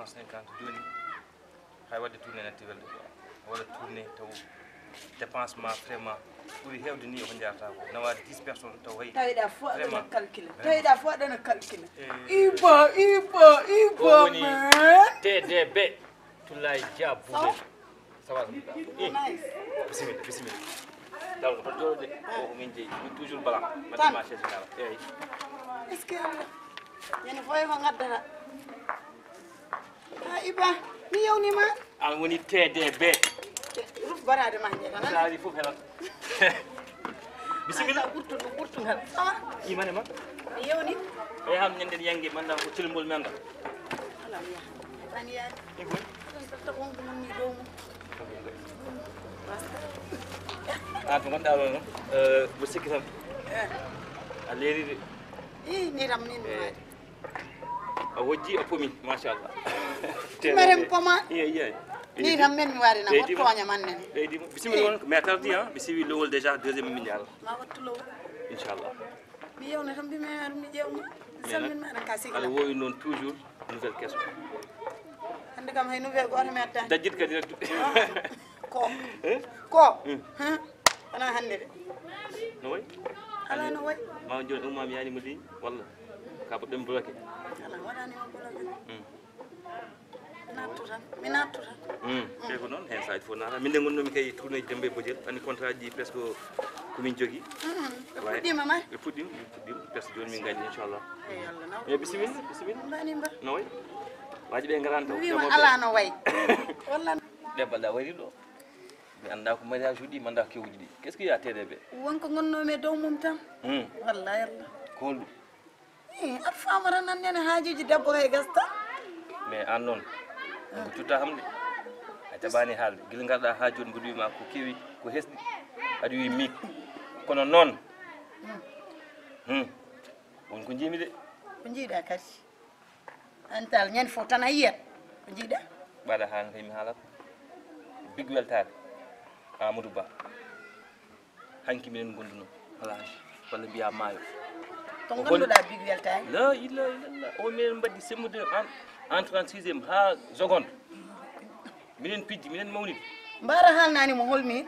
250 joni hay wadde tourné naturel wala tourné taw dépensement vraiment ɓuri hewde ni ko jarata ko nawa 10 personnes taw hay tawida fo dana calculer Iba woni man TDB Toulaye Dia Boubé sawa bisimilla dal ko jolde ko min jeyi min toujours blanc man marché général eyi est-ce que yana foy ko ngaddata Iba mi yewnima an woni TDB ruf barade ma jeeta nan saari fof helan bisimilla ɓurtu ngal sawa imane ma mi yewni e ham ñanden yangue manda ko cilmol men ngal ala mi yaade tan yaade tan tatta on ko nonni dow mum to gonɗa ɗo noon mo sikki tan a leeride ni tam nin waade a wojji a pomi machallah merem poma yeyi ni tam men mi waade na o toña man nen ɓeydima bisimilla won mais tardi mi siwi lowol déjà deuxième min jara ma wattu lowol inchallah mi yewna tan mbimi ar mi ƴewma salmin ma aɗa ka aɗa sigla wowi noon toujours nouvelle question hande kam hay nouvelle goto mi addani dajjit kadi rek ko ana hande de no way ala no way ma joni ummami yanimo ligne walla ka baɗɗomi bloqué ala waɗanima bloqué nattu tan mi nattu tan te ko noon hen saji fof nata min nde gonnomi kay tourné ji dembe bojel andi contrat ji presque komin jogui ɓe puɗɗima ma ɓe puɗɗima presque joni min gandi inchallah e allah naw e bisimilla mbani mba no way waji ɓe garani taw wima ala no way walla ɗebbalɗa wari ɗo mi anda ko mariage uɗi mi anda ko kewuji ɗi qu'est ce que y a TDB wonko gonnomi e dow mum tan wallahi allah ko holɗum aɗa famata nan nene haajuji debbo kay gasta mais an noon ko cutta hamde a jaɓani haalde guila garɗa ha joni mboɗo wima ko kewi ko hesɗi aɗa wi mi kono noon wonko jimi de ko jiiɗa kadi antal ñande fof tan a yiyat ko jiiɗa ɓaɗa han kay mi haalat big weltare Amadou Ba hanki minen gonduno plage walla mbiya maayo to ganduɗa big weltare la ilaha illallah o minen mbaddi semmude en 36e ha seconde minen pijji minen mawnidi mbara haalnani mo holmi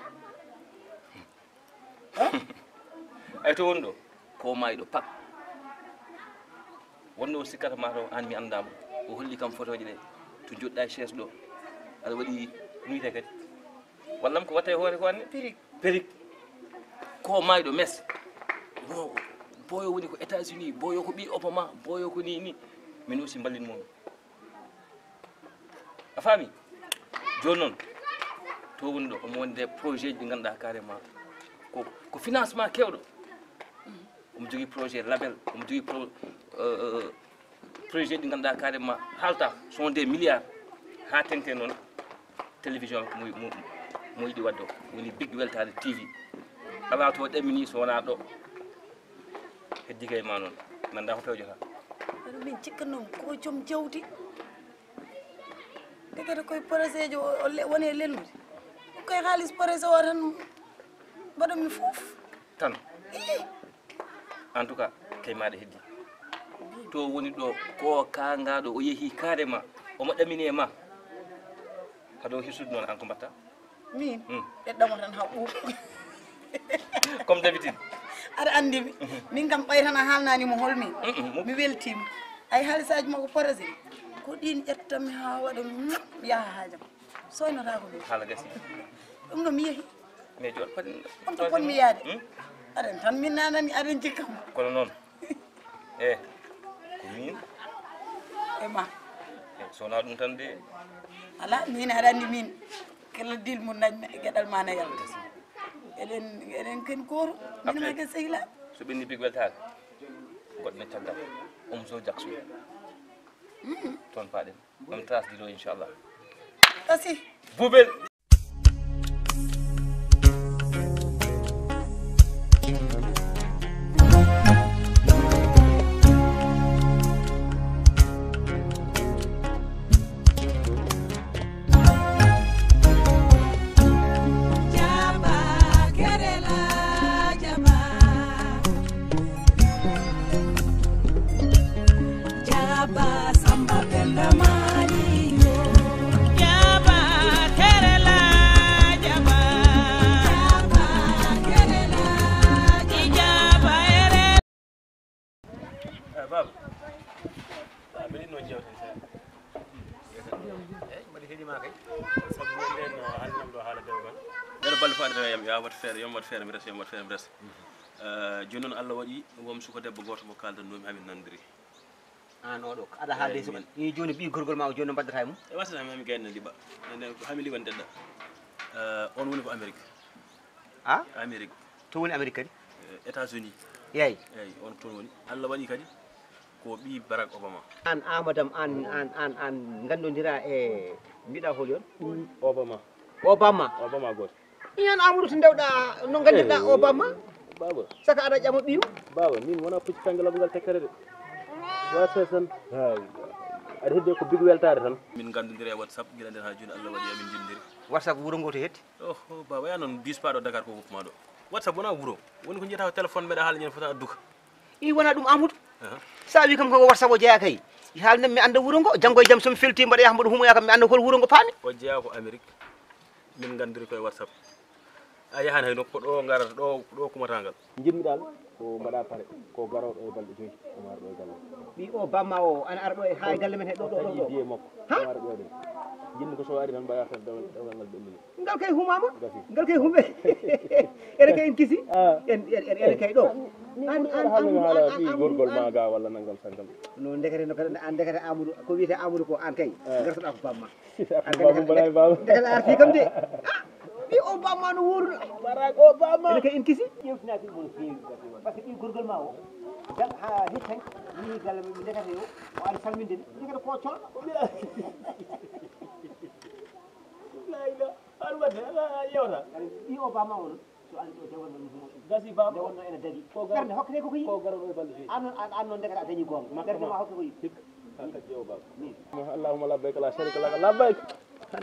ay to woni ɗo ko mayɗo pak wonno o sikkata ma taw an mi andama o holli kam photoje ɗe to joɗɗa chaise ɗo aɗa waɗi nuyte kadi wallam ko watta e hoore ko anne périk ko mayɗo mes boyo woni ko États-Unis boyo ko ɓi Obama boyo ko ni min aussi mballin momi a faami joni noon to woni ɗo omo wonde projet ji ɗi ganduɗa carrément ko financement kewɗo omo jogui projet label omo jogui projet ɗi ganduɗa carrément haalta sont des milliards ha tengte noon télévision mo yiɗi wadde o woni big weltare TV ala to ɗamini so wona ɗo heddi kay ma noon nanda ko pewjota aɗa min cikkannomi ko joom jawdi dekete koye projet jo woni e lelnude koye haalis projet o tan mbaɗomi foof tan en tout cas kay maɗa heddi to woni ɗo ko kangaɗo o yeehi carrément omo ɗamini e ma haɗo hirsude noon an ko mbatta min ɓeɗɗamo tan ha ɓuuɓ comme d'habitude aɗa andimi min kam ɓay tan a haalnanimo holmi mi weltima ay haalisaji makko projet ko ɗin ƴettanmi ha waɗa mi yaha haajam soynotako min haala gasi ɗum ɗo mi yeehi mais joni paɗi on to ponmi yaade aɗen tan min nanani aɗen jikkam kono noon e ko min e ma so wona ɗum tan de ala min aɗa andi min kala dil mo dañmi e gueɗal ma nayal eɗen ken goto min ma ken sehilaɓe so ɓenni big weltare goɗɗo caggal omo so jaksu toon paɗen ɗon trace ɗiɗo inchallah kasi Boubel Samba Penda Mani ma kay sabu nden halnam do haala dewgal dara balle faade yam ya wat feere yam wat feere mi res yam wat feere mi res joni noon Allah waɗi wom suko debbo goto mo kaldannomi hamin nandiri an oɗo aɗa haalde suka ni joni ɓi gorgol ma o joni no mbaddata e mum e wasata hami gayna liɓa nden ko hami liɓan deɗɗa on woni ko Amérique a Amérique to woni Amérique kadi États-Unis yeey eyyi on toon woni Allah waɗi kadi ko ɓi Barack Obama an amadam an gandodira e mbiɗa holi on Obama goto iyan Amadou to dewɗa no gandirɗa Obama baba saka aɗa ƴama ɓiyum baba min wona pucci kangal abgal tekkere de wasa tan aɗa hedde ko big weltare tan min gandodiri e WhatsApp guila nden ha joni Allah waɗi amin jindiri WhatsApp wuro ngo to hetti oho baba ya noon bis paɗo Dakar ko woppuma ɗo WhatsApp wona wuuro woni ko jiyata ko téléphone mbeɗa haala ñande fota adduka i wona ɗum Amadou sa wi kam ko WhatsApp o jeeya kay haalnem mi anda wuuro ngo janggo e jaam somi felti mbaɗa yaha mbaɗa humoya kam mi anda hol wuuro ngo paami o jeeya ko Amérique min gandiri koye WhatsApp a yahani hay nokku ɗo garata ɗo kumatangal jinmiɗal ko mbaɗa pare ko garoɗo e balɗe 5 omo arɗo e galle ɓi Obama o ana ara ɗo e ha e galle men he ɗo diye makko omo ara ƴewde jinmi ko so ari tan mbaya tan dewgal ngal ɗemmini ngal kay humama ngal kay hume ene kay en kisi ene kay ɗo haala ɗi gorgol ma ga walla naggam saggam no ndekete no kadi an ndekete Amadou ko wiyete Amadou ko an kay gartoɗa ko Bamma babu mbaɗani baba ndekete a arti kam de ɓi Obama no wuuruɗo Barack Obama ene kay en kisi ƴewtinaki ɗum no feewi par ce que ɓi gorgol ma o jam ha hettan yi galle mi ndekete yo o ari salminde ni ndekete ko colɗo layla ar wadde yewta ɓi Obama o noon so ari ɗo dewal men humo gasi baba nde wonno ene dañi ɓerde hokkete koko yi ko garoɗo e balɗe 5 an noon ndekete a dañi gonga ɓerde ma hokke ko yi كجيو بابا اللهم لبيك لا شريك لك لبيك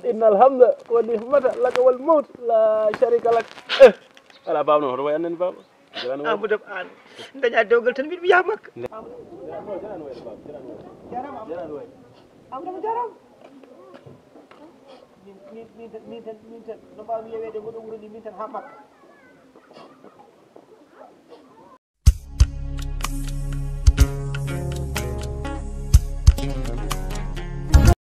إن الحمد والنعمة لك والموت لا شريك لك ala baba no rowa anen baba Amadou an daña dewgal tan mbiɗa wiya makka Amadou jaram min tan no mbawmi yewede goɗo wuro ni min tan ha makka